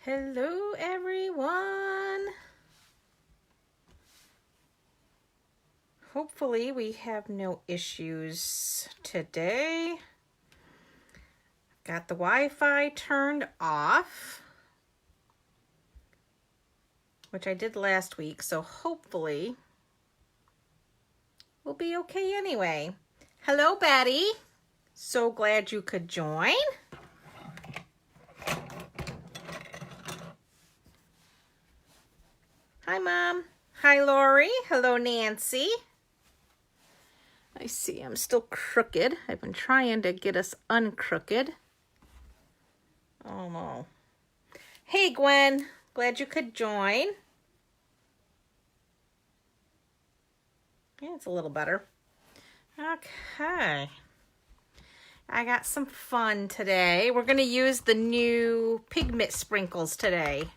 Hello, everyone. Hopefully we have no issues today. Got the Wi-Fi turned off, which I did last week, so hopefully we'll be okay anyway. Hello, Betty. So glad you could join. Hi, Mom. Hi, Lori. Hello, Nancy. I see I'm still crooked. I've been trying to get us uncrooked. Oh, no. Hey, Gwen. Glad you could join. Yeah, it's a little better. Okay. I got some fun today. We're going to use the new Pigment sprinkles today.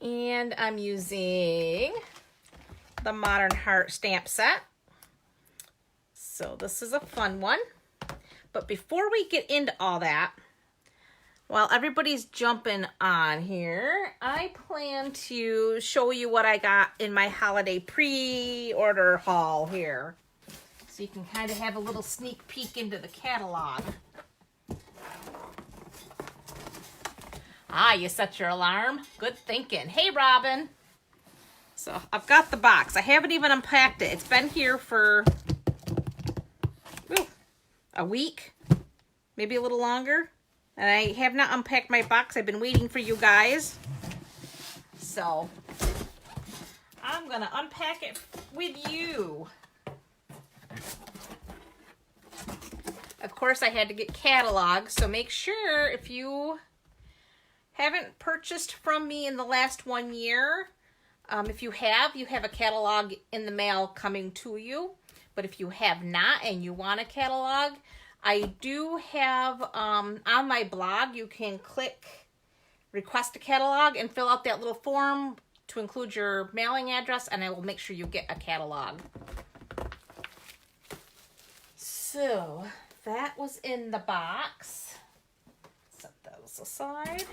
And I'm using the Modern Heart stamp set. So this is a fun one. But before we get into all that, while everybody's jumping on here, I plan to show you what I got in my holiday pre-order haul here. So you can kind of have a little sneak peek into the catalog. Ah, you set your alarm? Good thinking. Hey, Robin. So I've got the box. I haven't even unpacked it. It's been here for a week, maybe a little longer. And I have not unpacked my box. I've been waiting for you guys. So I'm going to unpack it with you. Of course, I had to get catalogs. So make sure if you haven't purchased from me in the last 1 year, if you have a catalog in the mail coming to you. But if you have not and you want a catalog, I do have on my blog, you can click request a catalog and fill out that little form to include your mailing address, and I will make sure you get a catalog. So that was in the box. Set those aside.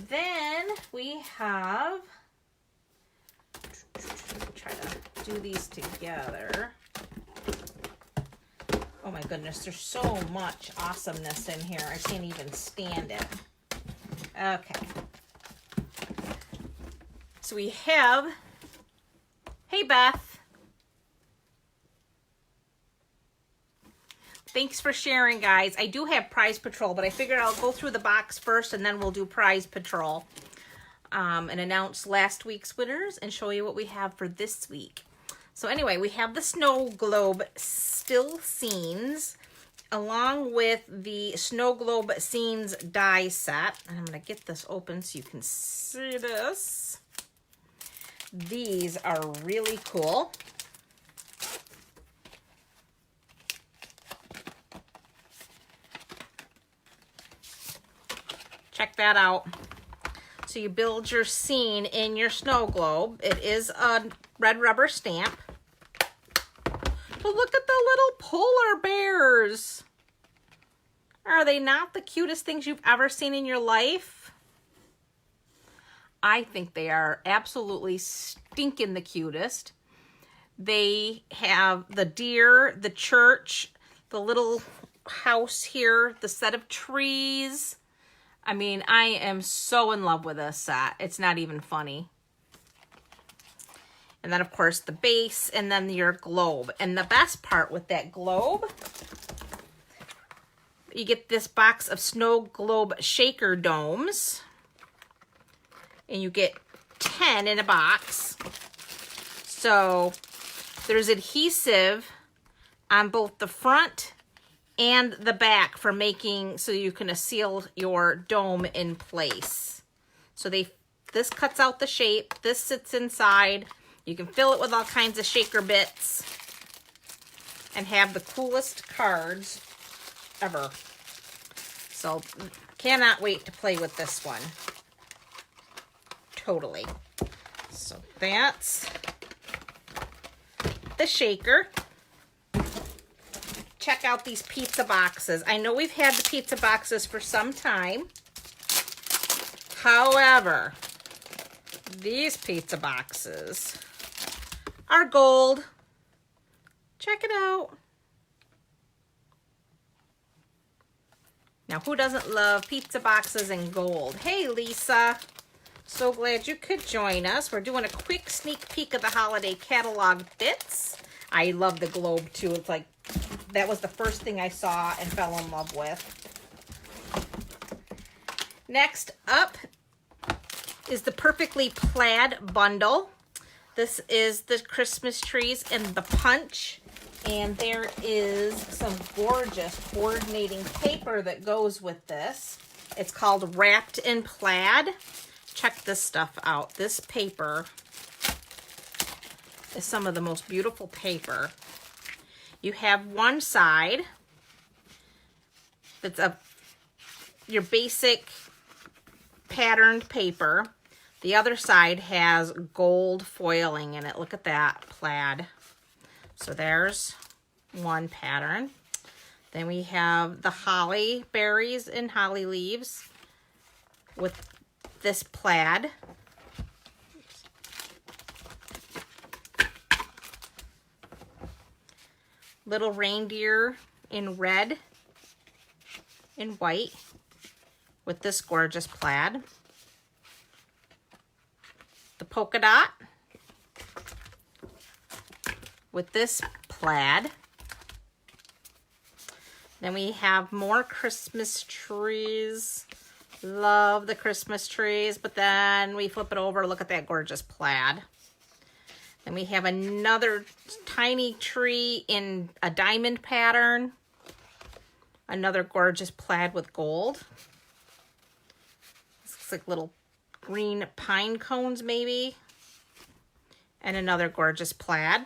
Then we have, try to do these together. Oh my goodness, there's so much awesomeness in here. I can't even stand it. Okay. So we have, hey Beth. Thanks for sharing, guys. I do have Prize Patrol, but I figured I'll go through the box first and then we'll do Prize Patrol. And announce last week's winners and show you what we have for this week. So anyway, we have the Snow Globe Still Scenes along with the Snow Globe Scenes die set. And I'm going to get this open so you can see this. These are really cool. Check that out. So you build your scene in your snow globe. It is a red rubber stamp. But look at the little polar bears. Are they not the cutest things you've ever seen in your life? I think they are absolutely stinking the cutest. They have the deer, the church, the little house here, the set of trees. I mean, I am so in love with this set. It's not even funny. And then, of course, the base and then your globe. And the best part with that globe, you get this box of Snow Globe shaker domes. And you get 10 in a box. So there's adhesive on both the front and the back for making so you can seal your dome in place. So this cuts out the shape. This sits inside. You can fill it with all kinds of shaker bits and have the coolest cards ever. So cannot wait to play with this one. Totally. So that's the shaker. check out these pizza boxes. I know we've had the pizza boxes for some time. However, these pizza boxes are gold. Check it out. Now, who doesn't love pizza boxes in gold? Hey, Lisa. So glad you could join us. We're doing a quick sneak peek of the holiday catalog bits. I love the globe, too. It's like, that was the first thing I saw and fell in love with. Next up is the Perfectly Plaid bundle. This is the Christmas trees and the punch. And there is some gorgeous coordinating paper that goes with this. It's called Wrapped in Plaid. Check this stuff out. This paper is some of the most beautiful paper. You have one side that's your basic patterned paper. The other side has gold foiling in it. Look at that, plaid. So there's one pattern. Then we have the holly berries and holly leaves with this plaid. Little reindeer in red and white with this gorgeous plaid. The polka dot with this plaid. Then we have more Christmas trees. Love the Christmas trees, but then we flip it over, look at that gorgeous plaid. Then we have another tiny tree in a diamond pattern. Another gorgeous plaid with gold. This looks like little green pine cones maybe. And another gorgeous plaid.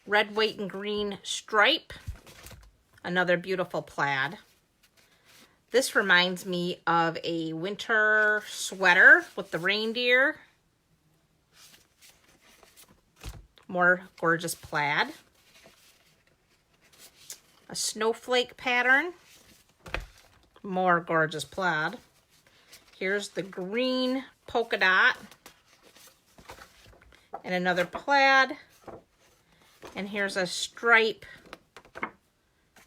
Red, white, and green stripe. Another beautiful plaid. This reminds me of a winter sweater with the reindeer. More gorgeous plaid. A snowflake pattern. More gorgeous plaid. Here's the green polka dot. And another plaid. And here's a stripe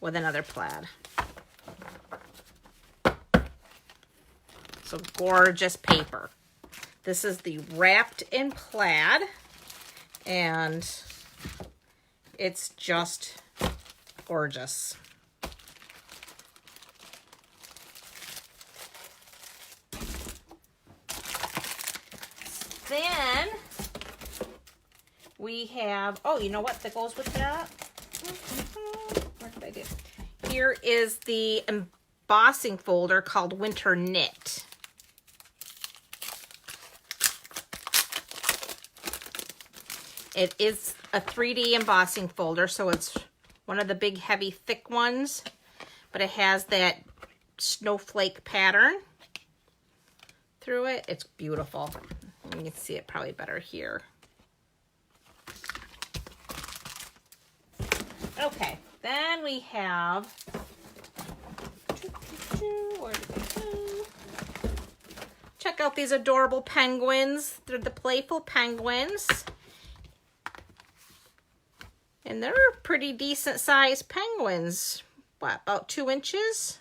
with another plaid. So gorgeous paper. This is the Wrapped in Plaid. And it's just gorgeous. Then we have, oh, you know what that goes with that? What did I do? Here is the embossing folder called Winter Knit. It is a 3D embossing folder, so it's one of the big, heavy, thick ones, but it has that snowflake pattern through it. It's beautiful. You can see it probably better here. Okay, then we have, where did they go? Check out these adorable penguins. They're the playful penguins. And they're pretty decent sized penguins. What, about 2 inches?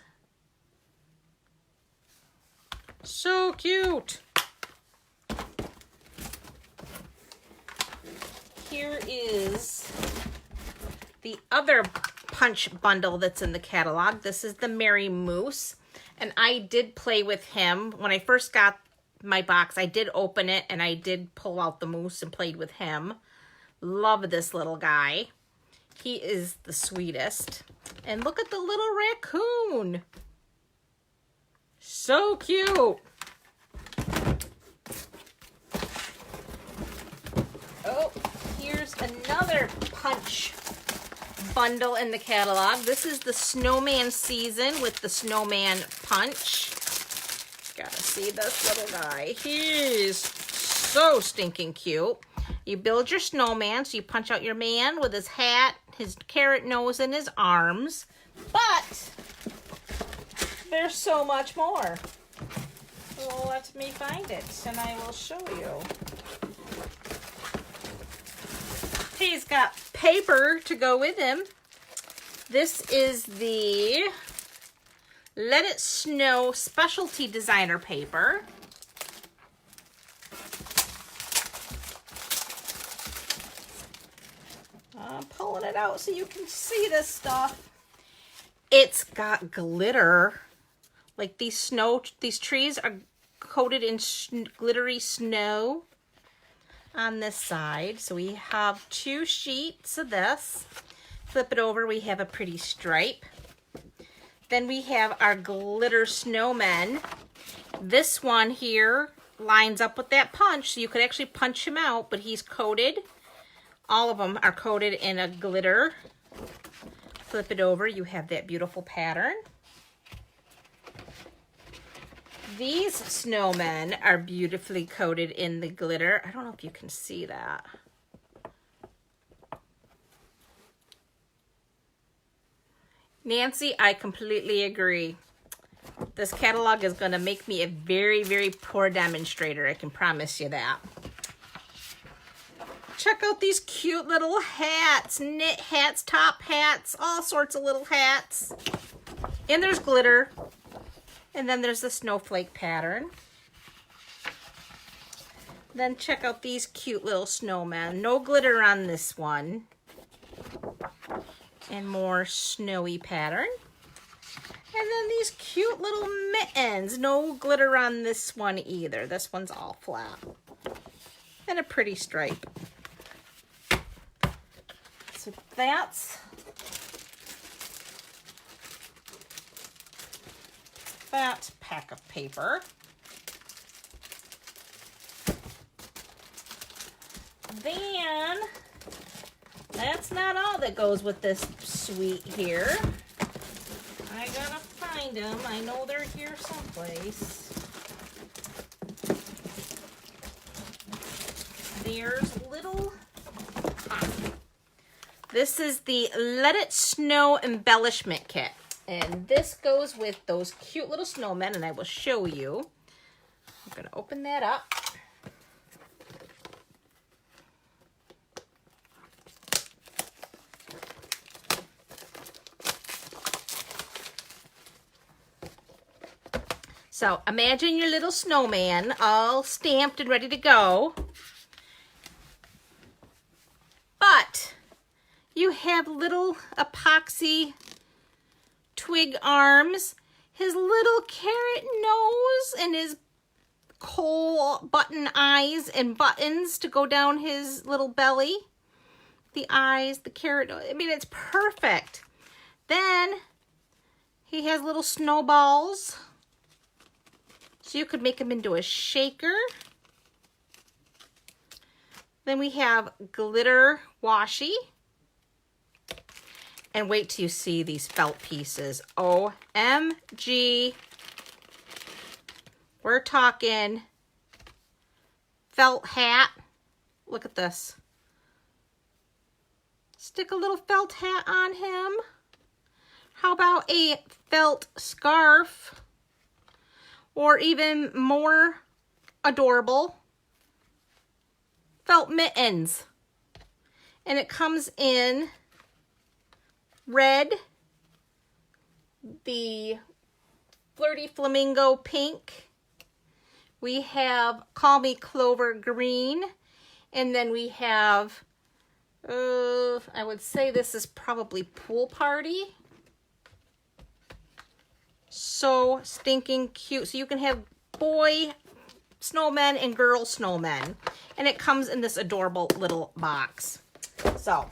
So cute. Here is the other punch bundle that's in the catalog. This is the Merry Moose. And I did play with him. When I first got my box, I did open it and I did pull out the moose and played with him. Love this little guy. He is the sweetest. And look at the little raccoon. So cute. Oh, here's another punch bundle in the catalog. This is the snowman season with the snowman punch. Gotta see this little guy. He's so stinking cute. You build your snowman, so you punch out your man with his hat, his carrot nose, and his arms. But there's so much more. Well, let me find it, and I will show you. He's got paper to go with him. This is the Let It Snow Specialty Designer paper. I'm pulling it out so you can see this stuff. It's got glitter. Like these trees are coated in glittery snow on this side. So we have 2 sheets of this. Flip it over, we have a pretty stripe. Then we have our glitter snowmen. This one here lines up with that punch, so you could actually punch him out, but he's coated. All of them are coated in a glitter. Flip it over, you have that beautiful pattern. These snowmen are beautifully coated in the glitter. I don't know if you can see that. Nancy, I completely agree. This catalog is going to make me a very, very poor demonstrator. I can promise you that. Check out these cute little hats, knit hats, top hats, all sorts of little hats. And there's glitter. And then there's the snowflake pattern. Then check out these cute little snowmen. No glitter on this one. And more snowy pattern. And then these cute little mittens. No glitter on this one either. This one's all flat. And a pretty stripe. So that's that pack of paper. Then, that's not all that goes with this suite here. I gotta find them. I know they're here someplace. There's little... This is the Let It Snow Embellishment Kit. And this goes with those cute little snowmen, and I will show you. I'm going to open that up. So imagine your little snowman all stamped and ready to go. But you have little epoxy twig arms, his little carrot nose, and his coal button eyes and buttons to go down his little belly. The eyes, the carrot nose. I mean, it's perfect. Then he has little snowballs. So you could make him into a shaker. Then we have glitter washi. And wait till you see these felt pieces. OMG. We're talking felt hat. Look at this. Stick a little felt hat on him. How about a felt scarf? Or even more adorable, felt mittens. And it comes in red, the Flirty Flamingo pink. We have Call Me Clover green. And then we have, I would say this is probably Pool Party. So stinking cute. So you can have boy snowmen and girl snowmen. And it comes in this adorable little box. So,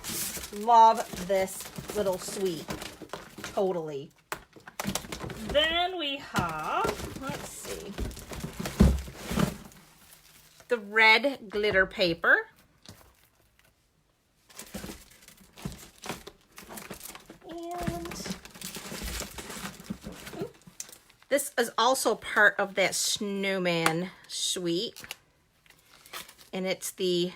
love this little suite. Totally. Then we have, let's see, the red glitter paper. And this is also part of that snowman suite. And it's the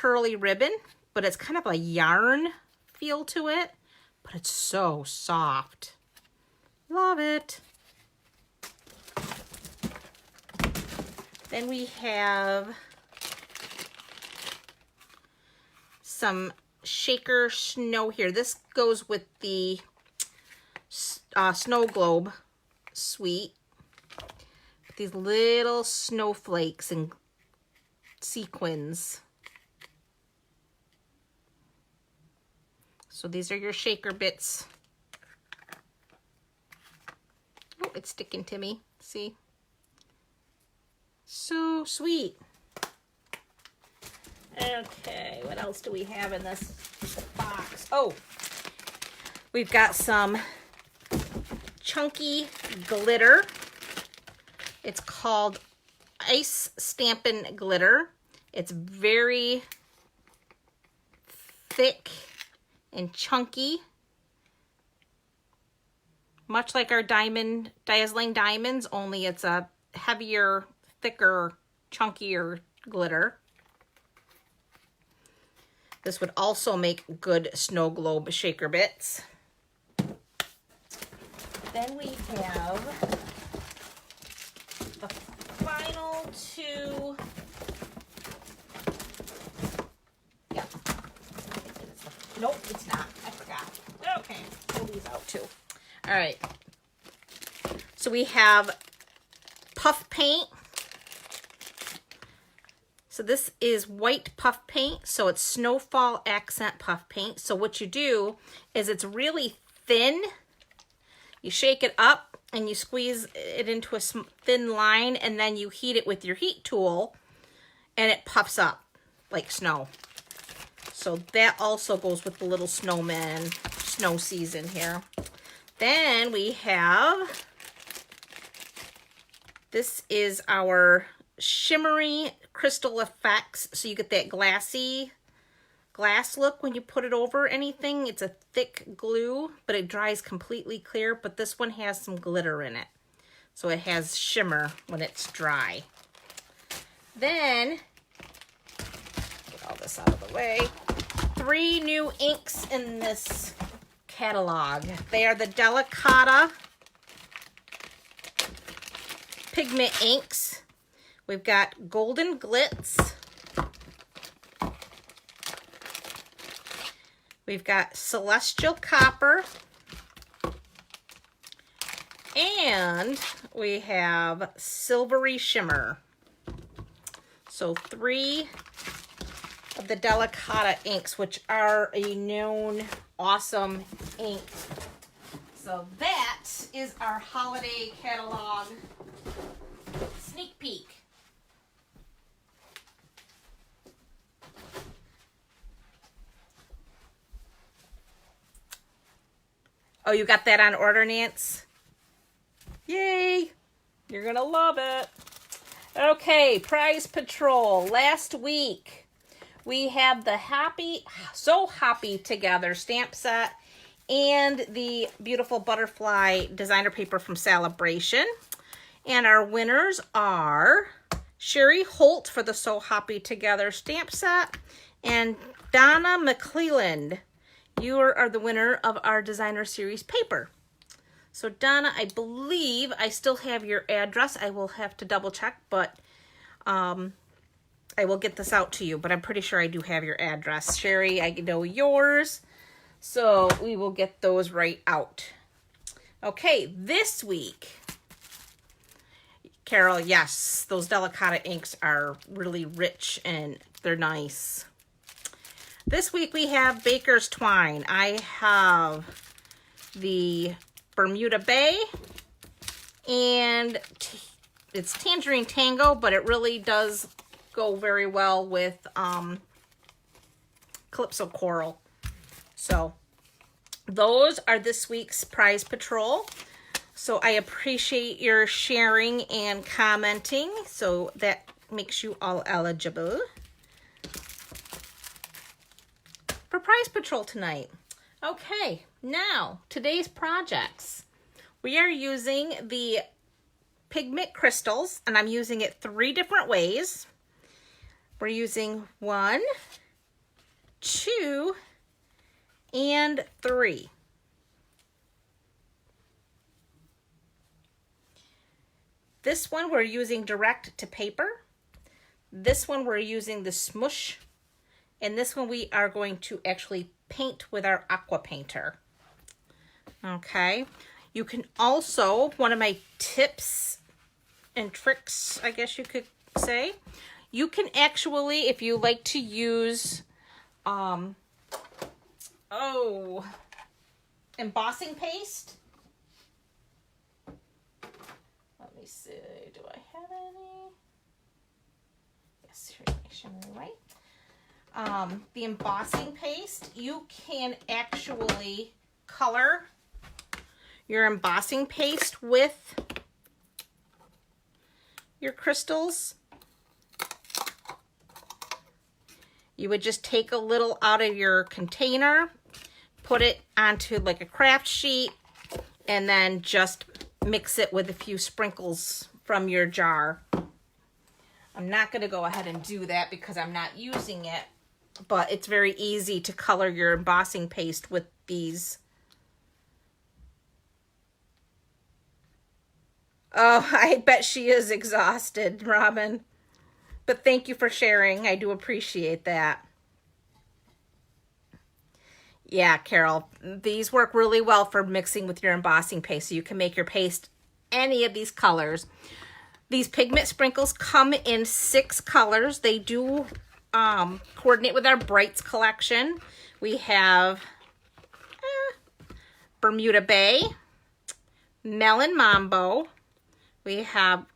curly ribbon, but it's kind of a yarn feel to it, but it's so soft. Love it. Then we have some shaker snow here. This goes with the snow globe suite. These little snowflakes and sequins. So these are your shaker bits. Oh, it's sticking to me. See? So sweet. Okay, what else do we have in this box? Oh, we've got some chunky glitter. It's called Ice Stampin' Glitter. It's very thick and chunky, much like our Dazzling Diamonds, only it's a heavier, thicker, chunkier glitter. This would also make good snow globe shaker bits. Then we have the final two. Yeah. Nope, it's not. I forgot. Okay, pull these out too. All right. So we have puff paint. So this is white puff paint. So it's Snowfall Accent puff paint. So what you do is it's really thin. You shake it up and you squeeze it into a thin line, and then you heat it with your heat tool and it puffs up like snow. So that also goes with the little snowman snow season here. Then we have, this is our shimmery crystal effects. So you get that glassy glass look when you put it over anything. It's a thick glue, but it dries completely clear. But this one has some glitter in it. So it has shimmer when it's dry. Then, get all this out of the way. 3 new inks in this catalog. They are the Delicata Pigment inks. We've got Golden Glitz. We've got Celestial Copper. And we have Silvery Shimmer. So 3 of the Delicata inks, which are a known awesome ink. So that is our holiday catalog sneak peek. Oh, you got that on order, Nance? Yay! You're gonna love it. Okay, Prize Patrol. Last week, we have the So Happy Together stamp set and the beautiful butterfly designer paper from Celebration. And our winners are Sherry Holt for the So Happy Together stamp set and Donna McClelland. You are the winner of our designer series paper. So Donna, I believe I still have your address. I will have to double check, but I will get this out to you, but I'm pretty sure I do have your address. Sherry, I know yours, so we will get those right out. Okay, this week, Carol, yes, those Delicata inks are really rich and they're nice. This week we have Baker's Twine. I have the Bermuda Bay, and it's Tangerine Tango, but it really does go very well with Calypso Coral. So those are this week's Prize Patrol. So I appreciate your sharing and commenting. So that makes you all eligible for Prize Patrol tonight. Okay, now today's projects. We are using the Pigment crystals, and I'm using it 3 different ways. We're using 1, 2, and 3. This one we're using direct to paper. This one we're using the Smush. And this one we are going to actually paint with our aqua painter. Okay. You can also, one of my tips and tricks, I guess you could say, you can actually, if you like to use, embossing paste. Let me see, do I have any? Yes, here, make sure I'm right. The embossing paste, you can actually color your embossing paste with your crystals. You would just take a little out of your container, put it onto like a craft sheet, and then just mix it with a few sprinkles from your jar. I'm not going to go ahead and do that because I'm not using it, but it's very easy to color your embossing paste with these. Oh, I bet she is exhausted, Robin. But thank you for sharing. I do appreciate that. Yeah, Carol, these work really well for mixing with your embossing paste. So you can make your paste any of these colors. These pigment sprinkles come in 6 colors. They do coordinate with our Brights collection. We have Bermuda Bay, Melon Mambo. We have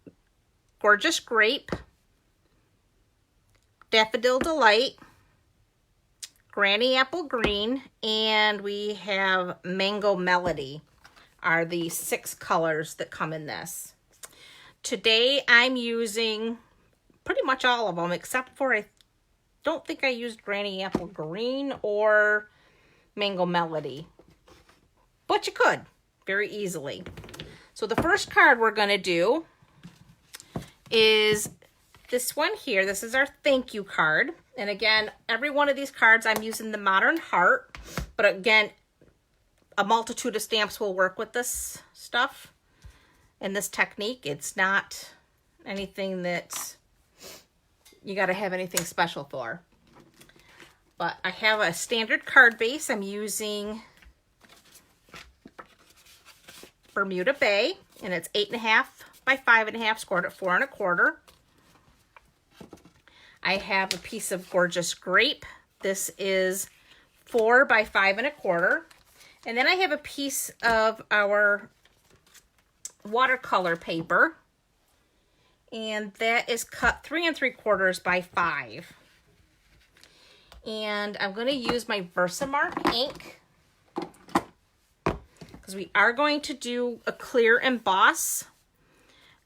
Gorgeous Grape, Daffodil Delight, Granny Apple Green, and we have Mango Melody are the 6 colors that come in this. Today I'm using pretty much all of them except for I don't think I used Granny Apple Green or Mango Melody, but you could very easily. So the first card we're going to do is this one here. This is our thank you card. And again, every one of these cards I'm using the Modern Heart. But again, a multitude of stamps will work with this stuff and this technique. It's not anything that you got to have anything special for. But I have a standard card base. I'm using Bermuda Bay, and it's 8.5 by 5.5, scored at 4 1/4. I have a piece of Gorgeous Grape. This is 4 by 5 1/4. And then I have a piece of our watercolor paper, and that is cut 3 3/4 by 5. And I'm going to use my Versamark ink because we are going to do a clear emboss.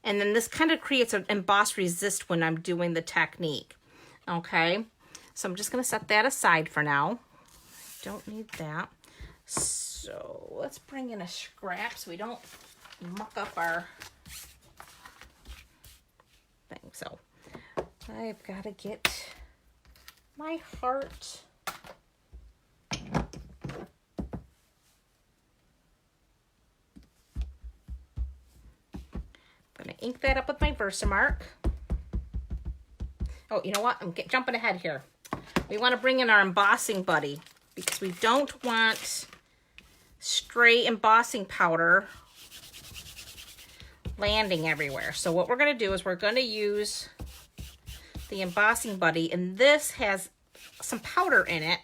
And then this kind of creates an emboss resist when I'm doing the technique. Okay, so I'm just going to set that aside for now. Don't need that. So let's bring in a scrap so we don't muck up our thing. So I've got to get my heart. I'm going to ink that up with my Versamark. Oh, you know what? I'm jumping ahead here. We want to bring in our embossing buddy because we don't want stray embossing powder landing everywhere. So what we're going to do is we're going to use the embossing buddy, and this has some powder in it.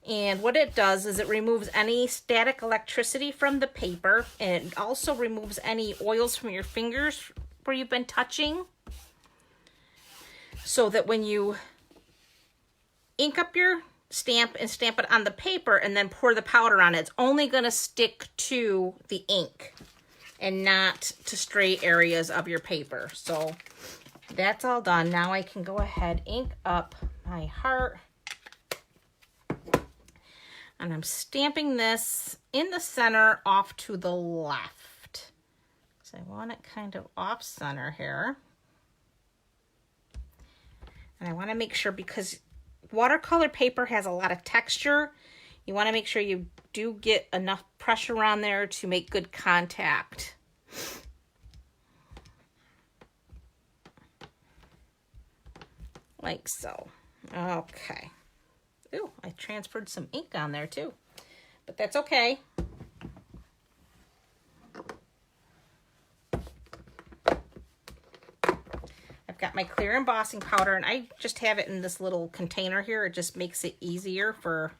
And what it does is it removes any static electricity from the paper, and it also removes any oils from your fingers where you've been touching, so that when you ink up your stamp and stamp it on the paper and then pour the powder on it, it's only going to stick to the ink and not to stray areas of your paper. So that's all done. Now I can go ahead, ink up my heart. And I'm stamping this in the center off to the left. So I want it kind of off center here. And I want to make sure, because watercolor paper has a lot of texture. You want to make sure you do get enough pressure on there to make good contact. Like so. Okay. Ooh, I transferred some ink on there too, but that's okay. I've got my clear embossing powder, and I just have it in this little container here. It just makes it easier for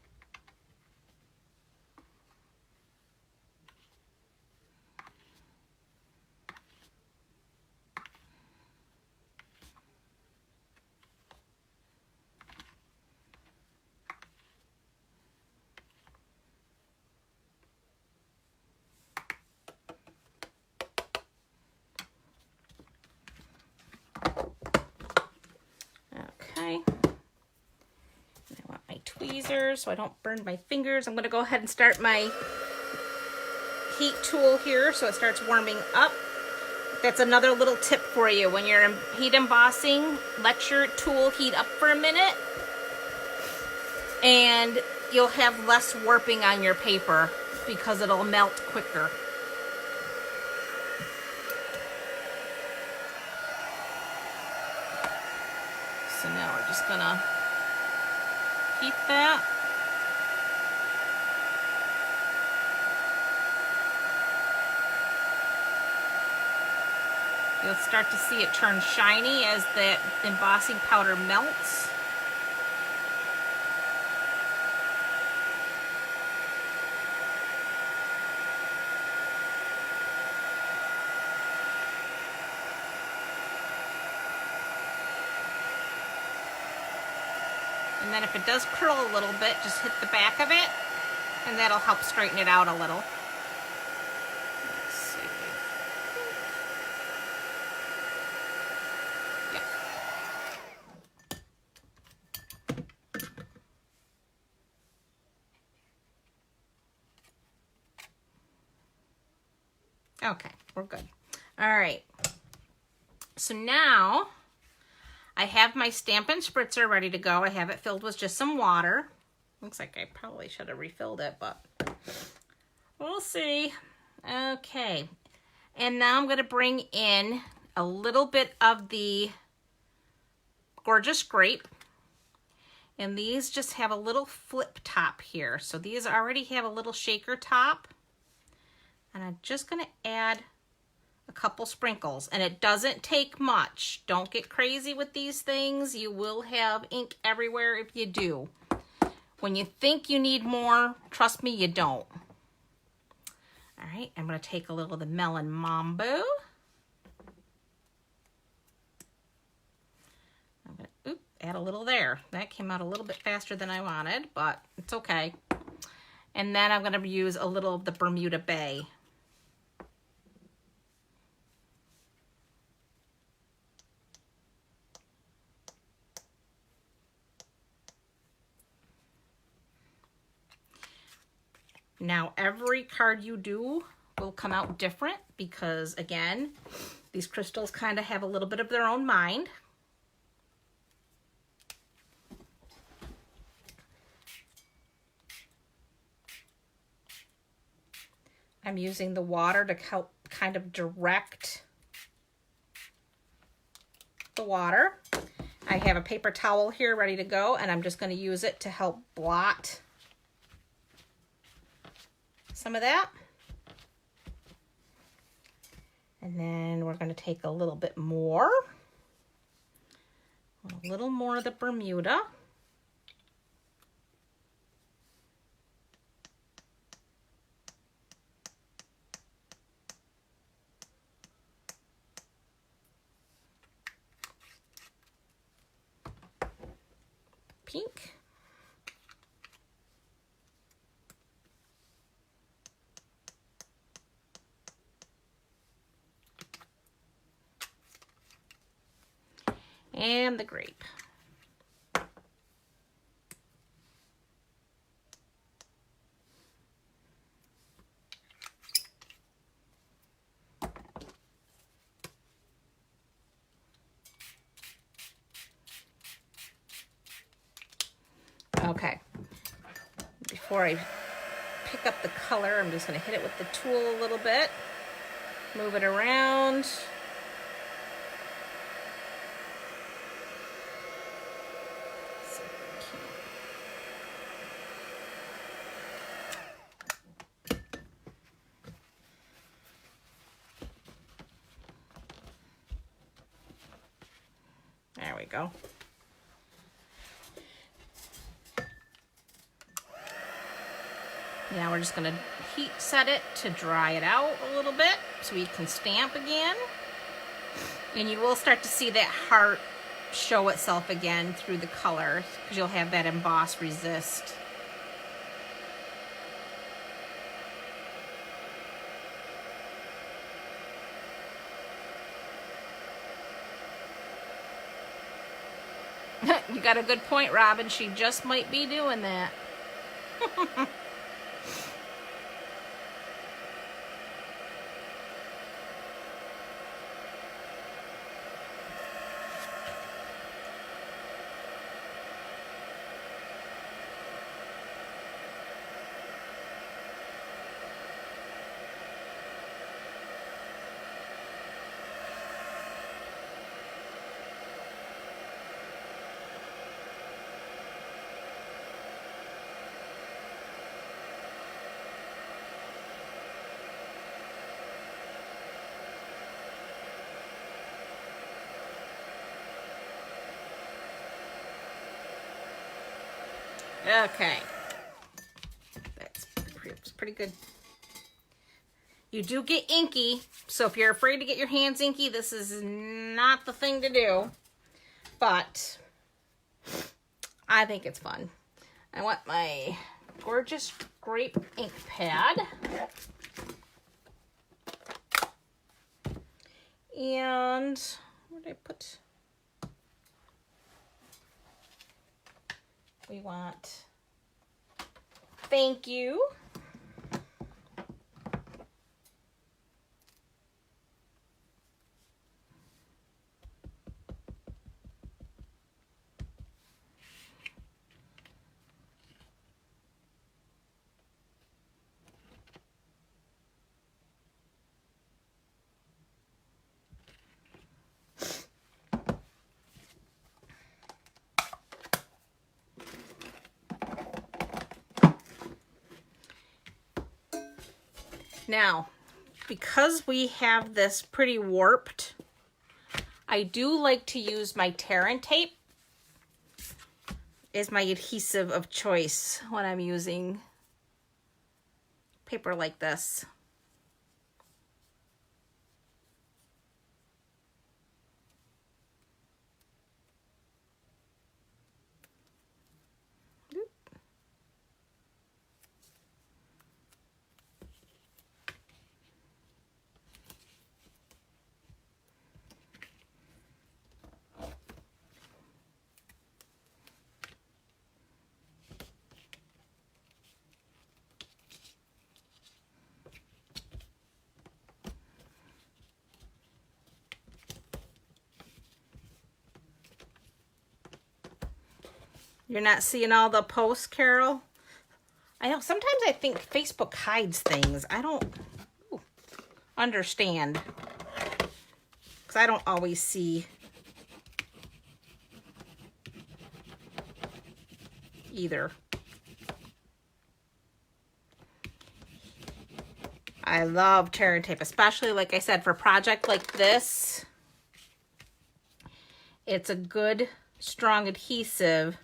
okay. I want my tweezers so I don't burn my fingers. I'm going to go ahead and start my heat tool here so it starts warming up. That's another little tip for you. When you're heat embossing, let your tool heat up for a minute and you'll have less warping on your paper because it'll melt quicker. So now we're just gonna heat that. You'll start to see it turn shiny as the embossing powder melts. And then if it does curl a little bit, just hit the back of it, and that'll help straighten it out a little. Let's see. Yeah. Okay, we're good. All right. So now I have my Stampin' Spritzer ready to go. I have it filled with just some water. Looks like I probably should have refilled it, but we'll see. Okay. And now I'm going to bring in a little bit of the Gorgeous Grape. And these just have a little flip top here. So these already have a little shaker top. And I'm just going to add a couple sprinkles, and it doesn't take much. Don't get crazy with these things. You will have ink everywhere if you do. When you think you need more, trust me, you don't. All right, I'm going to take a little of the Melon Mambo. I'm going to add a little there. That came out a little bit faster than I wanted, but it's okay. And then I'm going to use a little of the Bermuda Bay. Now, every card you do will come out different because, again, these crystals kind of have a little bit of their own mind. I'm using the water to help kind of direct the water. I have a paper towel here ready to go, and I'm just going to use it to help blot some of that. And then we're going to take a little bit more. A little more of the Bermuda. Pink. And the grape. Okay. Before I pick up the color, I'm just going to hit it with the tool a little bit. Move it around. There we go. Now we're just going to heat set it to dry it out a little bit so we can stamp again. And you will start to see that heart show itself again through the color because you'll have that emboss resist. You got a good point, Robin. She just might be doing that. Okay, that's pretty good. You do get inky, so if you're afraid to get your hands inky, this is not the thing to do, but I think it's fun. I want my gorgeous grape ink pad. And where did I put? We want thank you. Now, because we have this pretty warped, I do like to use my tear and tape as my adhesive of choice when I'm using paper like this. You're not seeing all the posts, Carol? I know sometimes I think Facebook hides things. I don't understand. Because I don't always see either. I love tear and tape, especially like I said, for a project like this. It's a good, strong adhesive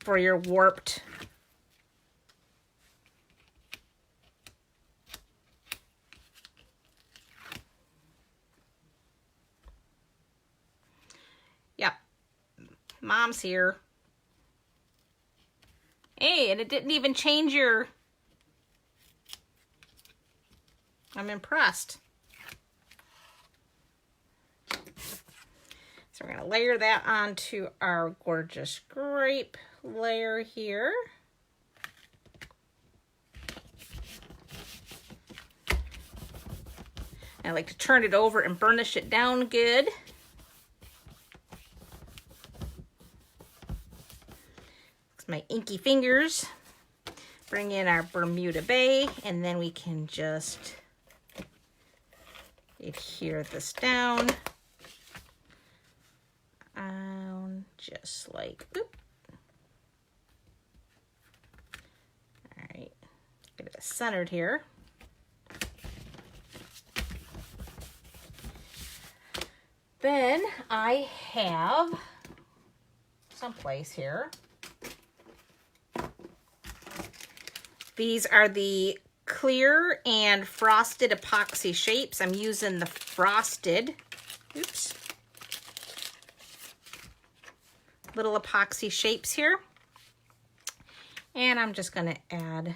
for your warped yep, Mom's here. Hey, and it didn't even change your... I'm impressed. So we're going to layer that onto our gorgeous grape layer here. I like to turn it over and burnish it down good. my inky fingers. Bring in our Bermuda Bay, and then we can just adhere this down. Just like, oop. All right, get it centered here. Then I have someplace here. These are the clear and frosted epoxy shapes. I'm using the frosted, oops, little epoxy shapes here. And I'm just going to add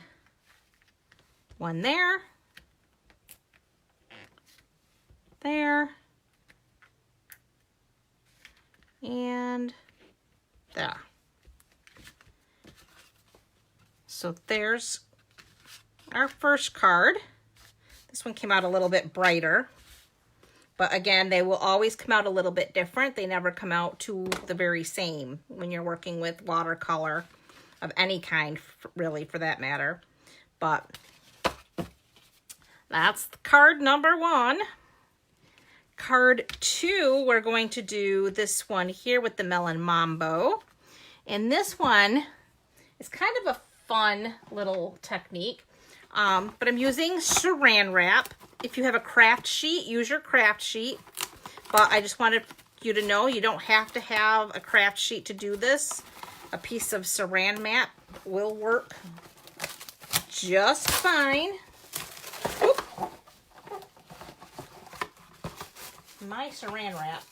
one there, there, and there. So there's our first card. This one came out a little bit brighter, but again, they will always come out a little bit different. They never come out to the very same when you're working with watercolor of any kind, really, for that matter. But that's card number 1. Card 2, we're going to do this one here with the Melon Mambo. And this one is kind of a fun little technique. But I'm using saran wrap. If you have a craft sheet, use your craft sheet. But I just wanted you to know you don't have to have a craft sheet to do this. A piece of saran wrap will work just fine. Oop. My saran wrap,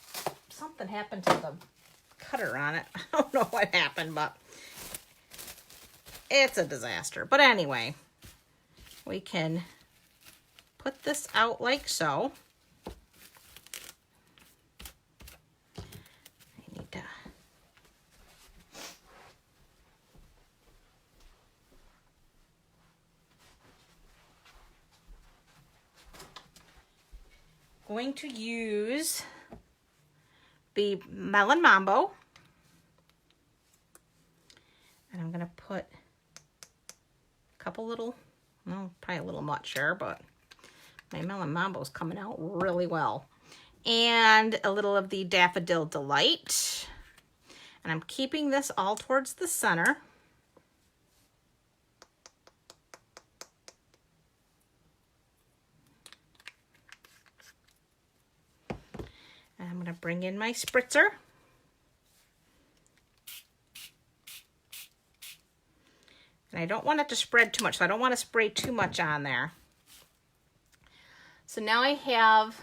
something happened to the cutter on it. I don't know what happened, but it's a disaster. But anyway, we can put this out like so. I need to going to use the Melon Mambo, and I'm going to put a couple little, well, probably a little much here, but my Melon Mambo is coming out really well. And a little of the Daffodil Delight. And I'm keeping this all towards the center. And I'm going to bring in my spritzer. And I don't want it to spread too much, so I don't want to spray too much on there. So now I have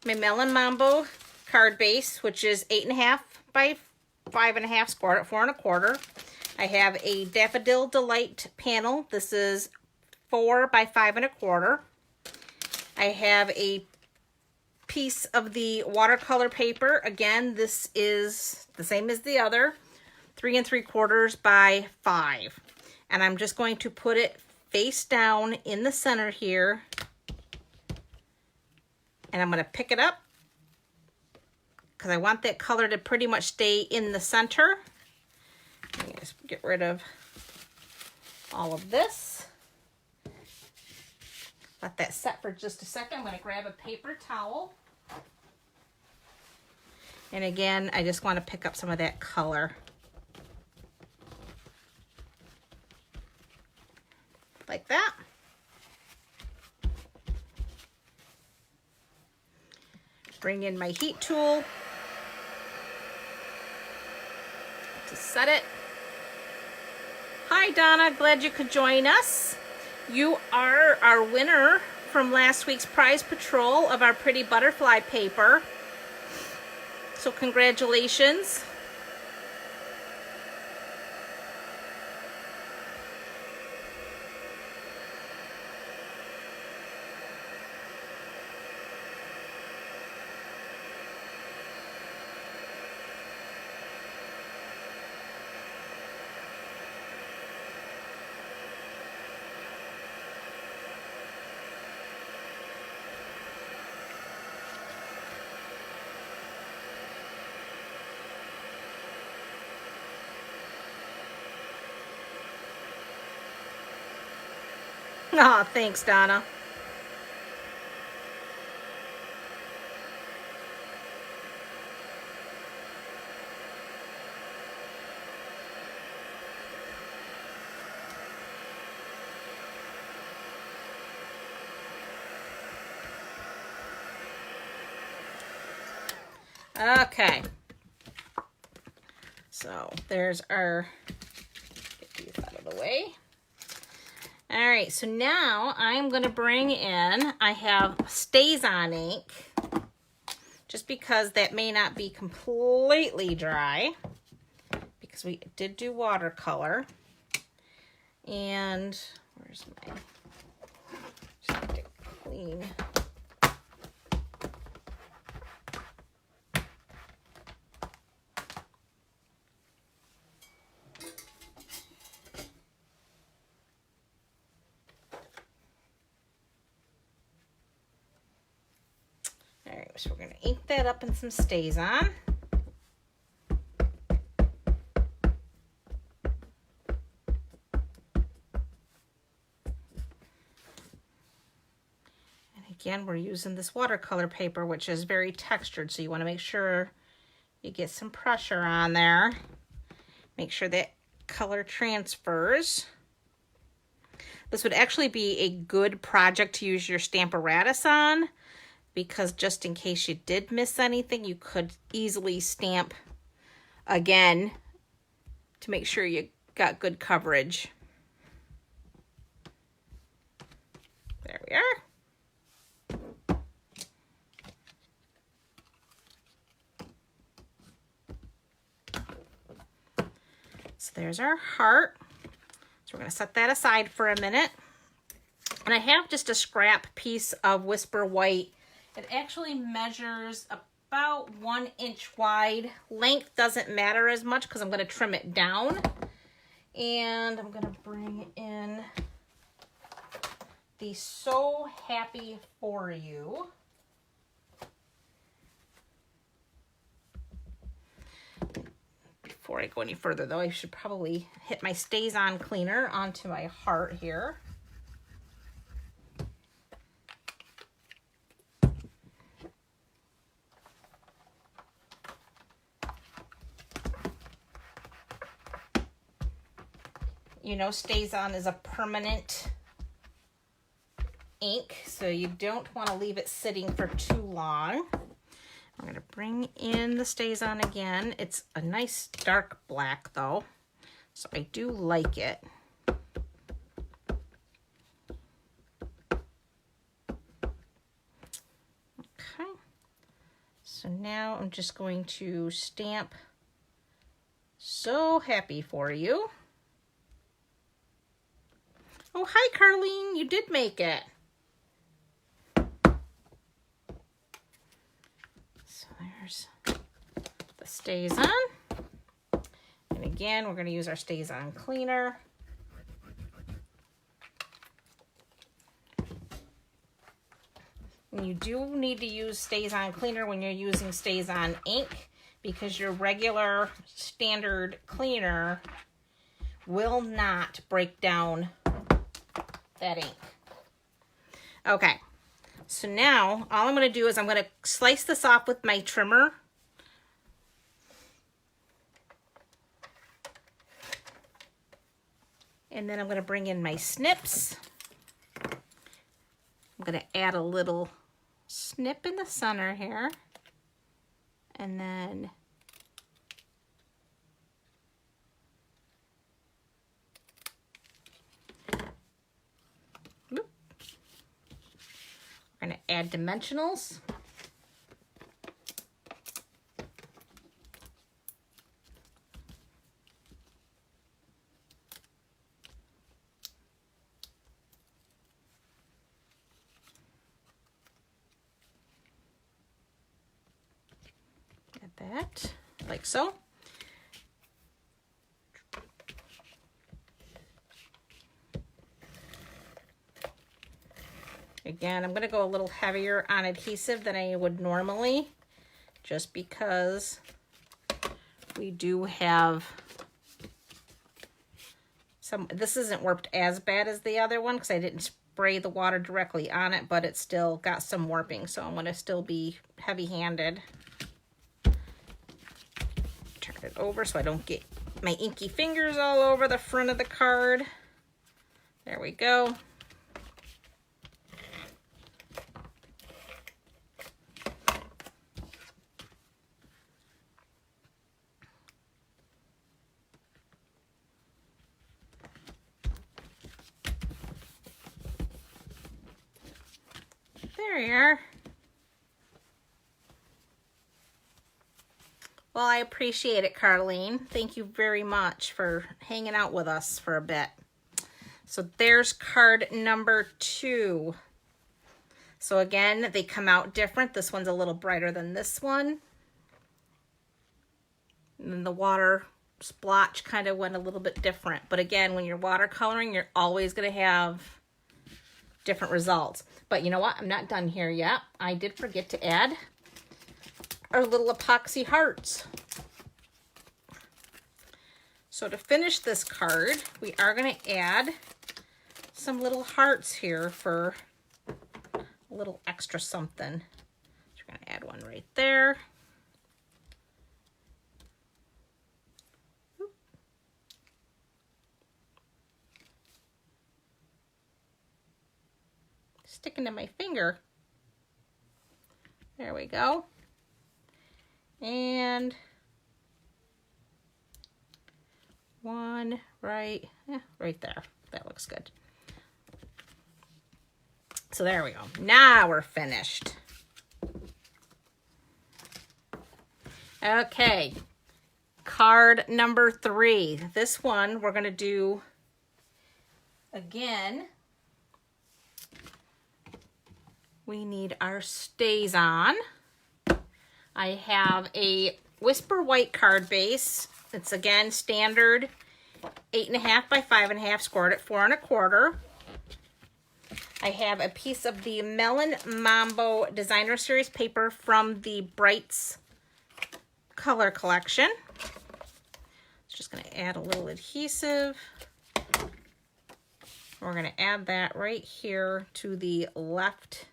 my Melon Mambo card base, which is 8.5 by 5.5 squared at 4 1/4. I have a Daffodil Delight panel. This is 4 by 5 1/4. I have a piece of the watercolor paper. Again, this is the same as the other, 3 3/4 by 5. And I'm just going to put it face down in the center here. And I'm going to pick it up because I want that color to pretty much stay in the center. Let me just get rid of all of this. Let that set for just a second. I'm going to grab a paper towel. And again, I just want to pick up some of that color. Like that. Bring in my heat tool to set it. Hi Donna, glad you could join us. You are our winner from last week's prize patrol of our pretty butterfly paper. So congratulations. Oh, thanks, Donna. Okay. So there's our, get these out of the way. All right, so now I'm going to bring in, I have Stays-On ink, just because that may not be completely dry, because we did do watercolor. And where's my, just need to clean. All right, so we're going to ink that up in some Stays-On. Again, we're using this watercolor paper, which is very textured, so you want to make sure you get some pressure on there. Make sure that color transfers. This would actually be a good project to use your Stamparatus on, because just in case you did miss anything, you could easily stamp again to make sure you got good coverage. There we are. So there's our heart. So we're going to set that aside for a minute. And I have just a scrap piece of Whisper White. It actually measures about 1 inch wide. Length doesn't matter as much because I'm going to trim it down. And I'm going to bring in the So Happy For You. Before I go any further though, I should probably hit my Stays-On cleaner onto my heart here. You know, Stays-On is a permanent ink, so you don't want to leave it sitting for too long. I'm going to bring in the Stays-On again. It's a nice dark black though, so I do like it. Okay, so now I'm just going to stamp So Happy For You. Oh, hi, Carlene. You did make it. So there's the Stays-On. And again, we're going to use our Stays-On cleaner. And you do need to use Stays-On cleaner when you're using Stays-On ink, because your regular standard cleaner will not break down that ink. Okay, so now all I'm going to do is I'm going to slice this off with my trimmer. And then I'm going to bring in my snips. I'm going to add a little snip in the center here. And then we're going to add dimensionals. Add that, like so. Again, I'm going to go a little heavier on adhesive than I would normally, just because we do have some, this isn't warped as bad as the other one because I didn't spray the water directly on it, but it's still got some warping, so I'm going to still be heavy-handed. Turn it over so I don't get my inky fingers all over the front of the card. There we go. There you are. Well, I appreciate it, Carlene. Thank you very much for hanging out with us for a bit. So there's card number 2. So again, they come out different. This one's a little brighter than this one. And then the water splotch kind of went a little bit different. But again, when you're watercoloring, you're always going to have different results. But you know what? I'm not done here yet. I did forget to add our little epoxy hearts. So to finish this card, we are going to add some little hearts here for a little extra something. So we're going to add one right there. Sticking to my finger. There we go. And one right there. That looks good. So there we go. Now we're finished. Okay. Card number 3. This one we're going to do again. We need our stays on. I have a Whisper White card base. It's again standard 8.5 by 5.5, scored at 4 1/4. I have a piece of the Melon Mambo Designer Series paper from the Brights color collection. Just going to add a little adhesive. We're going to add that right here to the left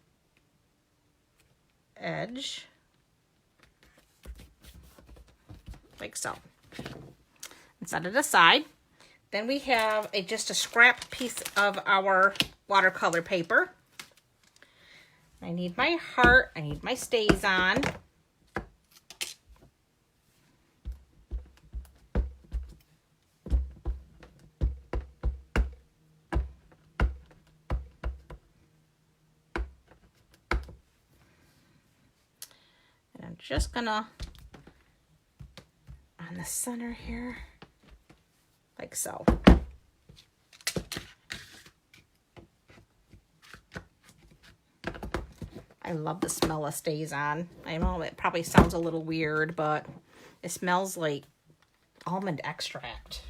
edge, like so, and set it aside. Then we have just a scrap piece of our watercolor paper. I need my heart, I need my stays on. Just gonna on the center here, like so. I love the smell of stays on. I know it probably sounds a little weird, but it smells like almond extract.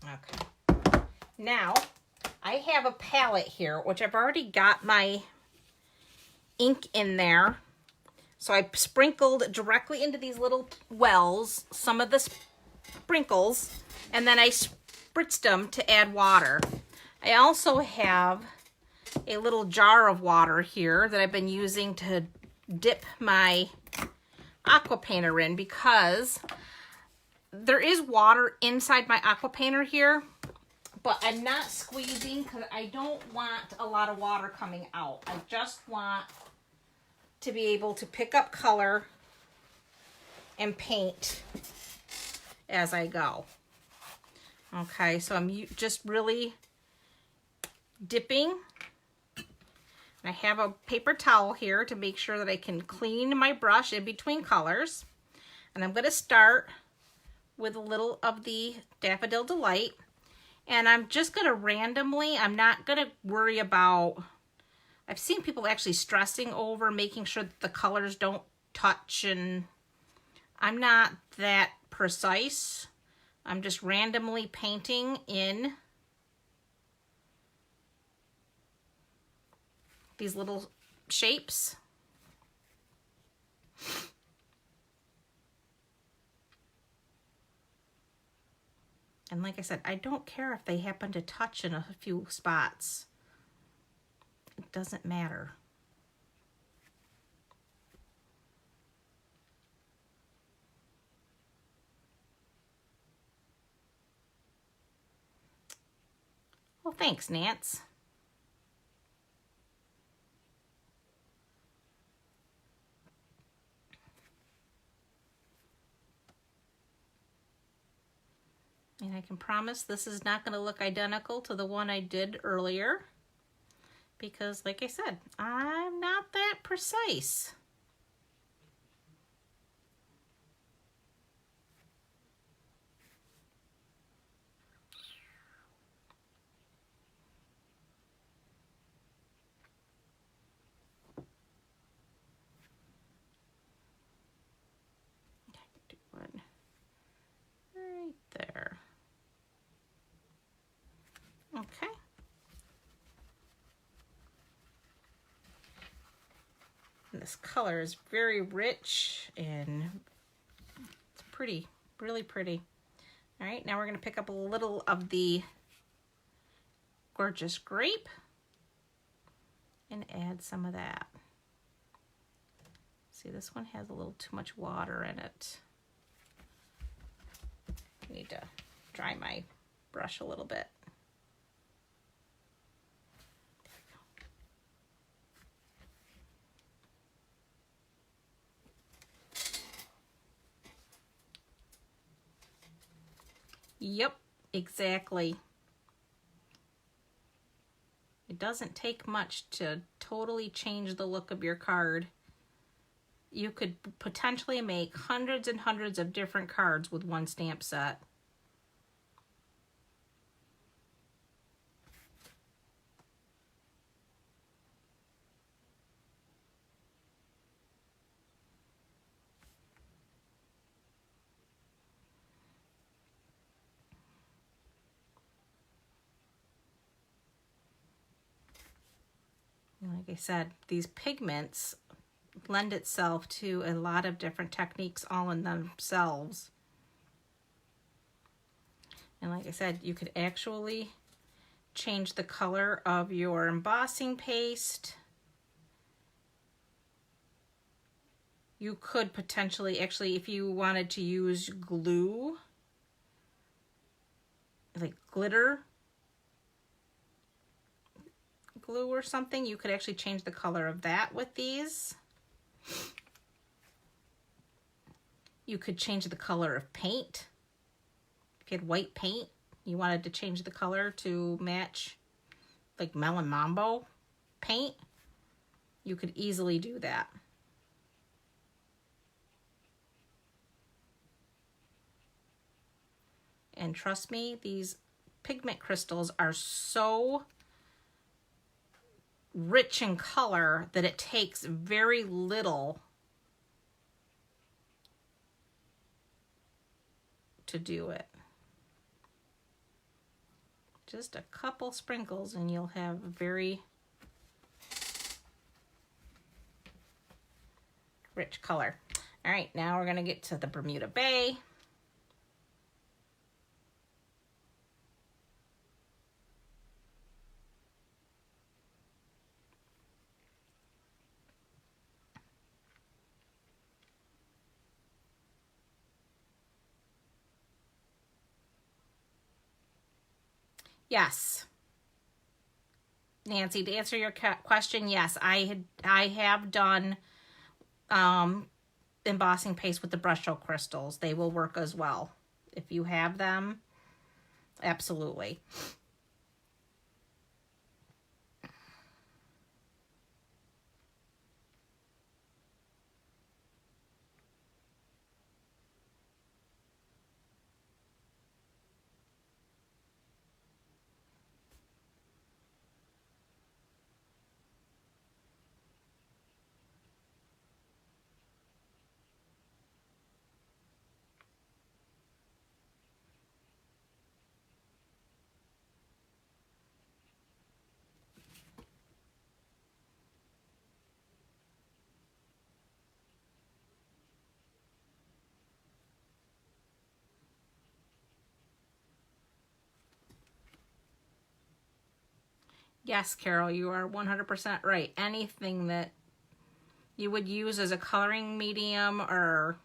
Okay. Now, I have a palette here, which I've already got my ink in there. So I sprinkled directly into these little wells some of the sprinkles, and then I spritzed them to add water. I also have a little jar of water here that I've been using to dip my aqua painter in, because there is water inside my aqua painter here, but I'm not squeezing because I don't want a lot of water coming out. I just want to be able to pick up color and paint as I go. Okay, so I'm just really dipping. I have a paper towel here to make sure that I can clean my brush in between colors. And I'm going to start with a little of the Daffodil Delight. And I'm just going to randomly, I'm not going to worry about, I've seen people actually stressing over making sure that the colors don't touch, and I'm not that precise. I'm just randomly painting in these little shapes. And like I said, I don't care if they happen to touch in a few spots. It doesn't matter. Well, thanks, Nance. And I can promise this is not going to look identical to the one I did earlier, because like I said, I'm not that precise. Do one right there. Okay. And this color is very rich and it's pretty, really pretty. All right, now we're going to pick up a little of the Gorgeous Grape and add some of that. See, this one has a little too much water in it. I need to dry my brush a little bit. Yep, exactly. It doesn't take much to totally change the look of your card. You could potentially make hundreds and hundreds of different cards with one stamp set. Like I said, these pigments lend itself to a lot of different techniques all in themselves. And like I said, you could actually change the color of your embossing paste. You could potentially, actually, if you wanted to use glue, like glitter glue or something, you could actually change the color of that with these. You could change the color of paint. If you had white paint, you wanted to change the color to match like Melon Mambo paint, you could easily do that. And trust me, these pigment crystals are so rich in color that it takes very little to do it. Just a couple sprinkles and you'll have a very rich color. All right, now we're gonna get to the Bermuda Bay. Yes. Nancy, to answer your question, yes, I have done embossing paste with the brush stroke crystals. They will work as well. If you have them, absolutely. Yes, Carol, you are 100% right. Anything that you would use as a coloring medium or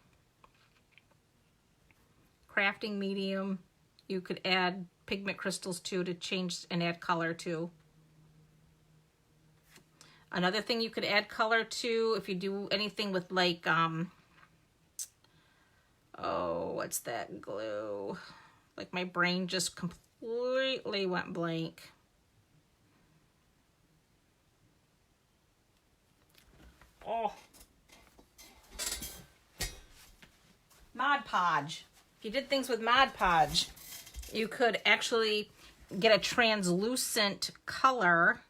crafting medium, you could add pigment crystals to change and add color to. Another thing you could add color to, if you do anything with like, oh, what's that glue? Like my brain just completely went blank. Oh. Mod Podge. If you did things with Mod Podge, you could actually get a translucent color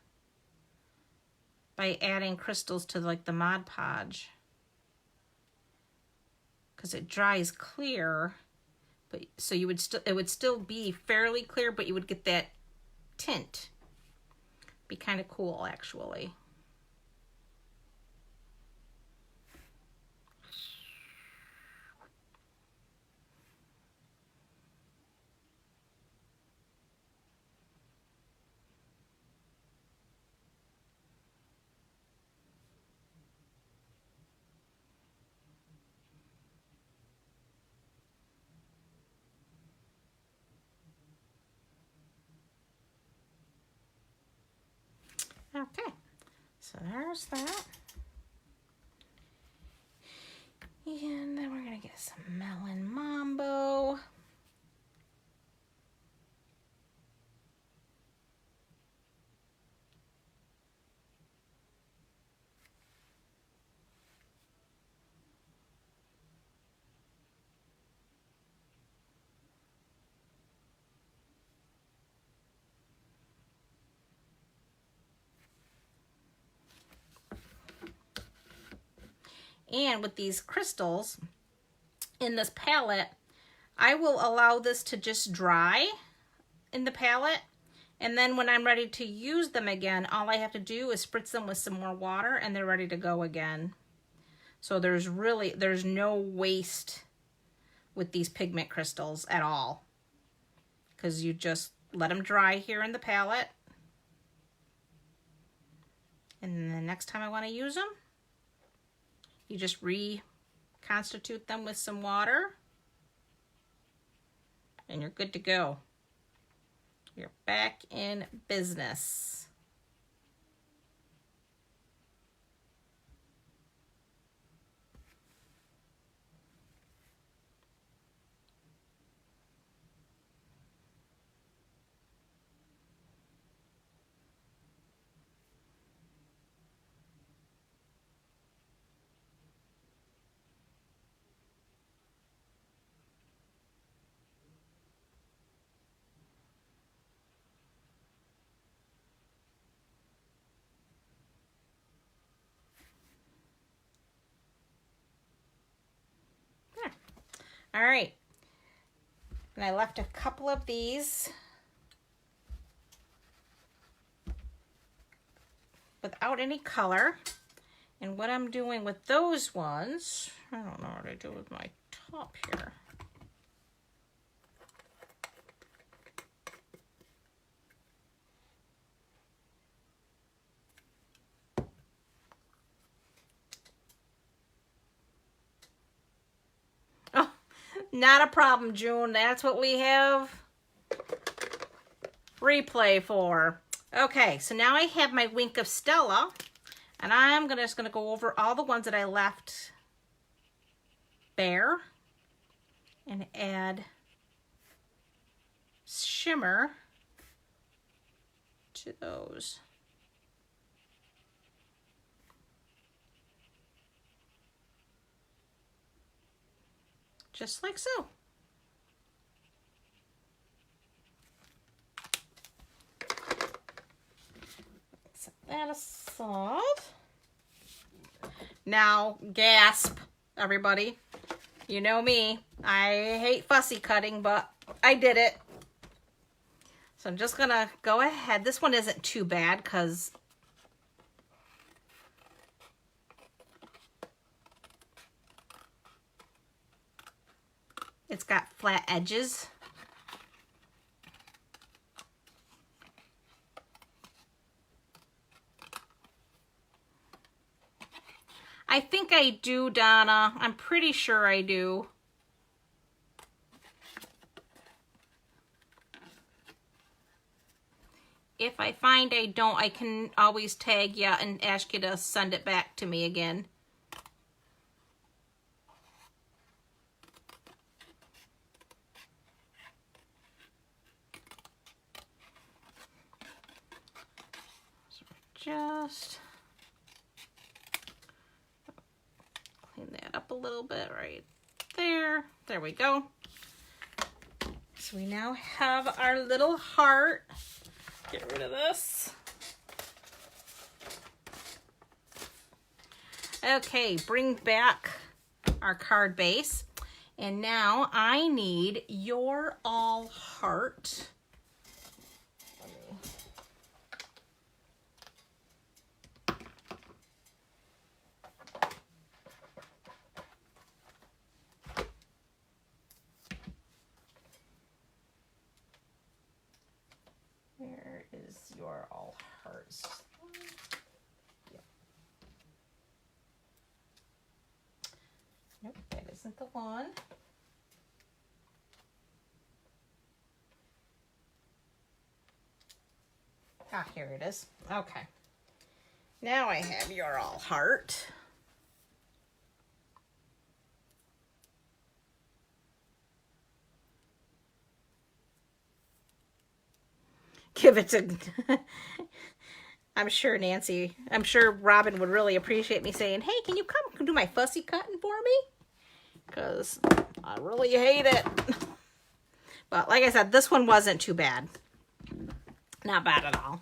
by adding crystals to like the Mod Podge. Because it dries clear, but so you would still, it would still be fairly clear, but you would get that tint. Be kind of cool, actually. Okay, so there's that. And then we're gonna get some Melon Mambo. And with these crystals in this palette, I will allow this to just dry in the palette. And then when I'm ready to use them again, all I have to do is spritz them with some more water and they're ready to go again. So there's no waste with these pigment crystals at all. Because you just let them dry here in the palette. And then the next time I want to use them, you just reconstitute them with some water and you're good to go. You're back in business. All right, and I left a couple of these without any color. And what I'm doing with those ones, I don't know what I do with my top here. Not a problem, June. That's what we have replay for. Okay, so now I have my Wink of Stella, and I'm just gonna go over all the ones that I left bare and add shimmer to those. Just like so. Set that aside. Now, gasp, everybody. You know me. I hate fussy cutting, but I did it. So I'm just gonna go ahead. This one isn't too bad because it's got flat edges. I think I do, Donna. I'm pretty sure I do. If I find I don't, I can always tag you and ask you to send it back to me again. So just clean that up a little bit right there. There we go. So we now have our little heart. Get rid of this. Okay, bring back our card base. And now I need your all heart. Where is your all hearts? Yep. Nope, that isn't the one. Ah, here it is. Okay. Now I have your all heart. Give it to, I'm sure Robin would really appreciate me saying, hey, can you come do my fussy cutting for me? Because I really hate it. But like I said, this one wasn't too bad. Not bad at all.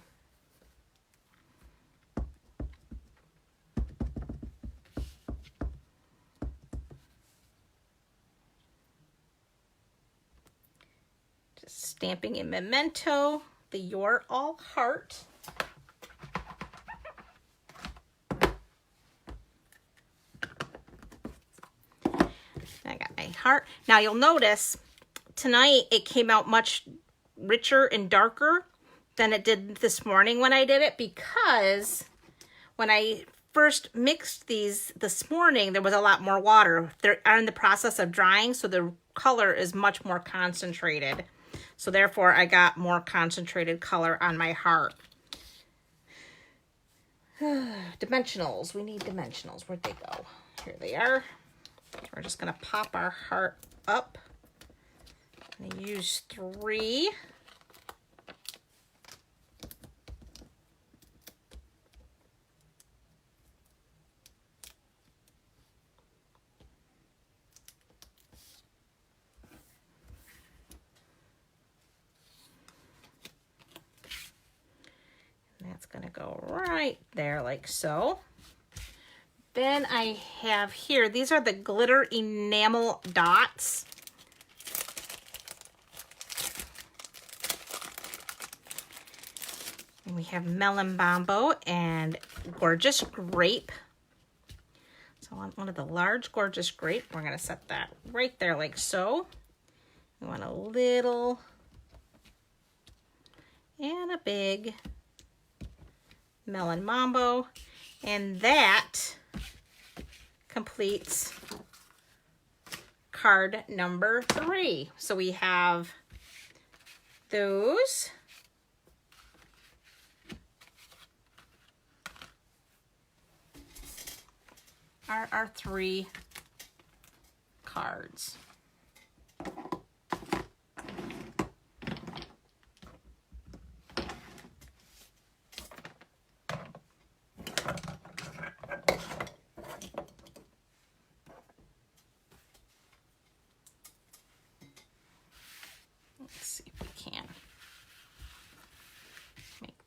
Just stamping in memento. The Your All Heart. I got my heart. Now you'll notice tonight it came out much richer and darker than it did this morning when I did it, because when I first mixed these this morning, there was a lot more water. They're in the process of drying, so the color is much more concentrated. So therefore, I got more concentrated color on my heart. Dimensionals. We need dimensionals. Where'd they go? Here they are. We're just going to pop our heart up. I'm going to use 3. That's going to go right there like so. Then I have here, these are the glitter enamel dots. And we have Melon Bombo and Gorgeous Grape. So I want one of the large Gorgeous Grape. We're going to set that right there like so. We want a little and a big Melon Mambo, and that completes card number 3. So we have those. Are our 3 cards.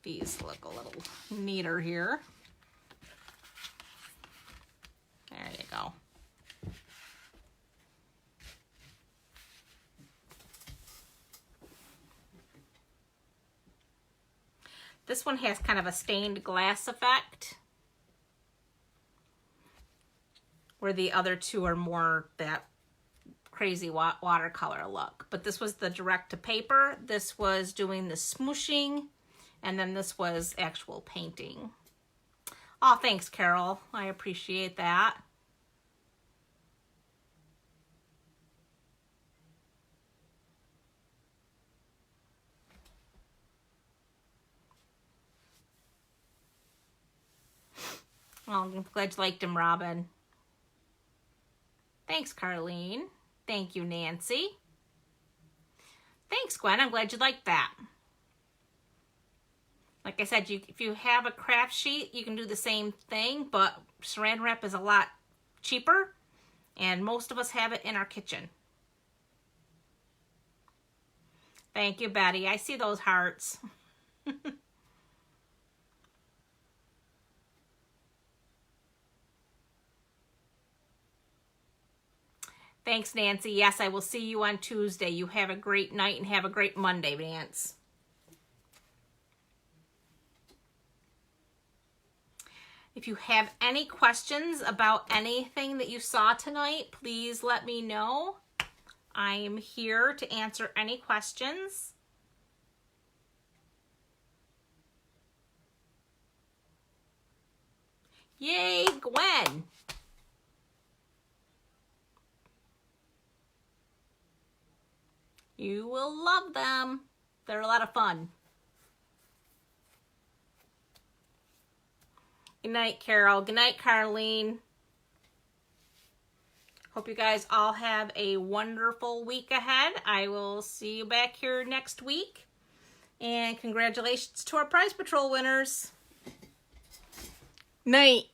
These look a little neater here. There you go. This one has kind of a stained glass effect, where the other 2 are more that crazy watercolor look. But this was the direct to paper. This was doing the smooshing. And then this was actual painting. Oh, thanks, Carol. I appreciate that. Well, I'm glad you liked him, Robin. Thanks, Carlene. Thank you, Nancy. Thanks, Gwen. I'm glad you liked that. Like I said, if you have a craft sheet, you can do the same thing, but saran wrap is a lot cheaper, and most of us have it in our kitchen. Thank you, Betty. I see those hearts. Thanks, Nancy. Yes, I will see you on Tuesday. You have a great night and have a great Monday, Nance. If you have any questions about anything that you saw tonight, please let me know. I am here to answer any questions. Yay, Gwen! You will love them. They're a lot of fun. Good night, Carol. Good night, Carlene. Hope you guys all have a wonderful week ahead. I will see you back here next week. And congratulations to our Prize Patrol winners. Night.